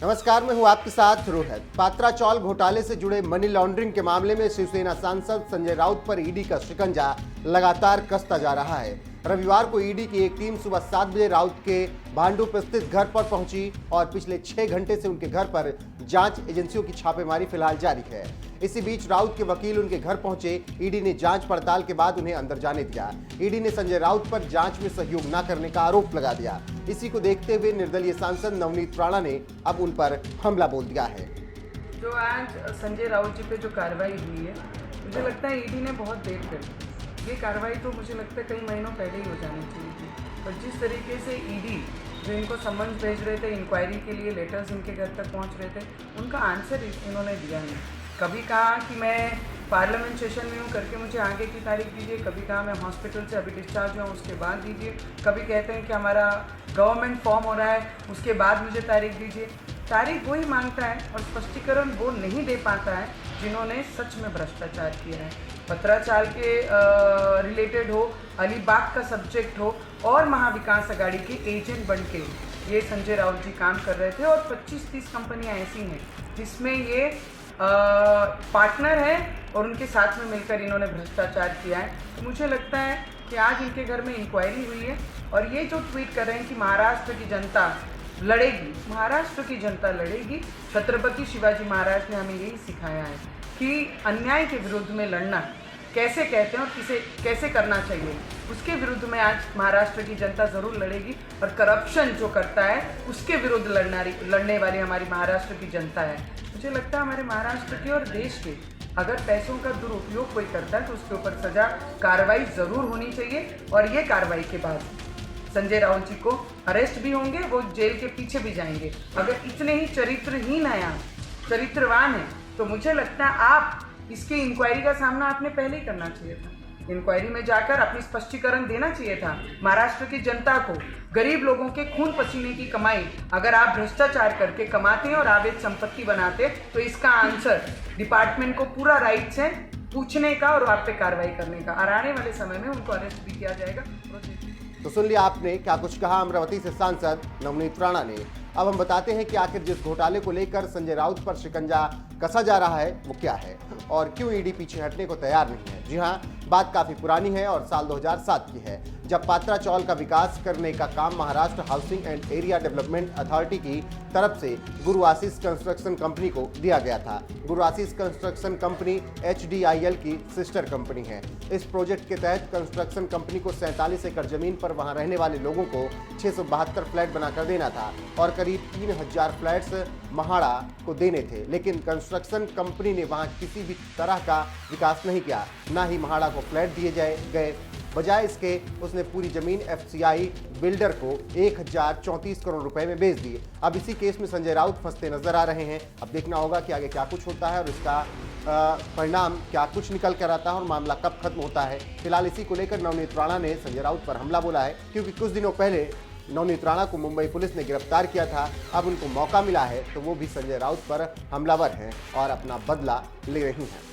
नमस्कार, मैं हूं आपके साथ रोहित। पात्रा चौल घोटाले से जुड़े मनी लॉन्ड्रिंग के मामले में शिवसेना सांसद संजय राउत पर ईडी का शिकंजा लगातार कसता जा रहा है। रविवार को ईडी की एक टीम सुबह 7 बजे राउत के भांडुप स्थित घर पर पहुंची और पिछले 6 घंटे से उनके घर पर जांच एजेंसियों की छापेमारी फिलहाल जारी है। इसी बीच राउत के वकील उनके घर पहुंचे। ईडी ने जांच पड़ताल के बाद उन्हें अंदर जाने दिया। ईडी ने संजय राउत पर जांच में सहयोग न करने का आरोप लगा दिया। इसी को देखते हुए निर्दलीय सांसद नवनीत राणा ने अब उन पर हमला बोल दिया है। जो आज संजय राउत जी पे जो कार्रवाई हुई है, मुझे लगता है ईडी ने बहुत देर कर दी। ये कार्रवाई तो मुझे लगता है कई महीनों पहले ही हो जानी चाहिए थी। और जिस तरीके से ईडी जो इनको समन्स भेज रहे थे, इंक्वायरी के लिए लेटर्स इनके घर तक पहुंच रहे थे, उनका आंसर इन्होंने दिया नहीं। कभी कहा कि मैं पार्लियामेंट सेशन में हूँ करके मुझे आगे की तारीख दीजिए, कभी कहा मैं हॉस्पिटल से अभी डिस्चार्ज हुआ उसके बाद दीजिए, कभी कहते हैं कि हमारा गवर्नमेंट फॉर्म हो रहा है उसके बाद मुझे तारीख दीजिए। तारीख वही मांगता है और स्पष्टीकरण वो नहीं दे पाता है जिन्होंने सच में भ्रष्टाचार किया है। पत्राचार के रिलेटेड हो, अलीबाग का सब्जेक्ट हो और महाविकास अघाड़ी के एजेंट बन के ये संजय राउत जी काम कर रहे थे। और 25-30 कंपनियां ऐसी हैं जिसमें ये पार्टनर है और उनके साथ में मिलकर इन्होंने भ्रष्टाचार किया है। तो मुझे लगता है कि आज इनके घर में इंक्वायरी हुई है और ये जो ट्वीट कर रहे हैं कि महाराष्ट्र की जनता लड़ेगी, महाराष्ट्र की जनता लड़ेगी। छत्रपति शिवाजी महाराज ने हमें यही सिखाया है कि अन्याय के विरुद्ध में लड़ना कैसे कहते हैं और कैसे करना चाहिए, उसके विरुद्ध में आज महाराष्ट्र की जनता ज़रूर लड़ेगी। और करप्शन जो करता है उसके विरुद्ध लड़ने वाली हमारी महाराष्ट्र की जनता है। मुझे लगता है हमारे महाराष्ट्र के और देश के अगर पैसों का दुरुपयोग कोई करता है तो उसके ऊपर सजा कार्रवाई ज़रूर होनी चाहिए। और ये कार्रवाई के बाद संजय राउत जी को अरेस्ट भी होंगे, वो जेल के पीछे भी जाएंगे। अगर इतने ही चरित्रहीन है, चरित्रवान है, तो मुझे लगता है आप इसकी इंक्वायरी का सामना आपने पहले ही करना चाहिए था। इंक्वायरी में जाकर अपनी स्पष्टीकरण देना चाहिए था महाराष्ट्र की जनता को। गरीब लोगों के खून पसीने की कमाई अगर आप भ्रष्टाचार करके कमाते हैं और अवैध संपत्ति बनाते तो इसका आंसर डिपार्टमेंट को पूरा राइट्स है पूछने का और आप पे कार्रवाई करने का। और आने वाले समय में उनको अरेस्ट भी किया जाएगा। तो सुन लिया आपने क्या कुछ कहा अमरावती से सांसद नवनीत राणा ने। अब हम बताते हैं कि आखिर जिस घोटाले को लेकर संजय राउत पर शिकंजा कसा जा रहा है वो क्या है और क्यों ईडी पीछे हटने को तैयार नहीं है। जी हाँ, बात काफी पुरानी है और साल 2007 की है, जब पात्रा चौल का विकास करने का काम Maharashtra housing and area development authority की तरफ से गुरु आशीष कंस्ट्रक्शन कंपनी को दिया गया था। गुरु आशीष कंस्ट्रक्शन कंपनी HDIL की सिस्टर कंपनी है। इस प्रोजेक्ट के तहत कंस्ट्रक्शन कंपनी को 47 एकड़ जमीन पर वहां रहने वाले लोगों को 672 फ्लैट बनाकर देना था और करीब 3000 फ्लैट्स महाड़ा को देने थे। लेकिन कंस्ट्रक्शन कंपनी ने वहां किसी भी तरह का विकास नहीं किया, ना ही महाड़ा को फ्लैट दिए गए। बजाय इसके उसने पूरी जमीन FCI बिल्डर को 1034 करोड़ रुपए में बेच दी। अब इसी केस में संजय राउत फंसते नजर आ रहे हैं। अब देखना होगा कि आगे क्या कुछ होता है और इसका परिणाम क्या कुछ निकल कर आता है और मामला कब खत्म होता है। फिलहाल इसी को लेकर नवनीत राणा ने संजय राउत पर हमला बोला है, क्योंकि कुछ दिनों पहले नवनीत राणा को मुंबई पुलिस ने गिरफ्तार किया था। अब उनको मौका मिला है तो वो भी संजय राउत पर हमलावर हैं और अपना बदला ले रही हैं।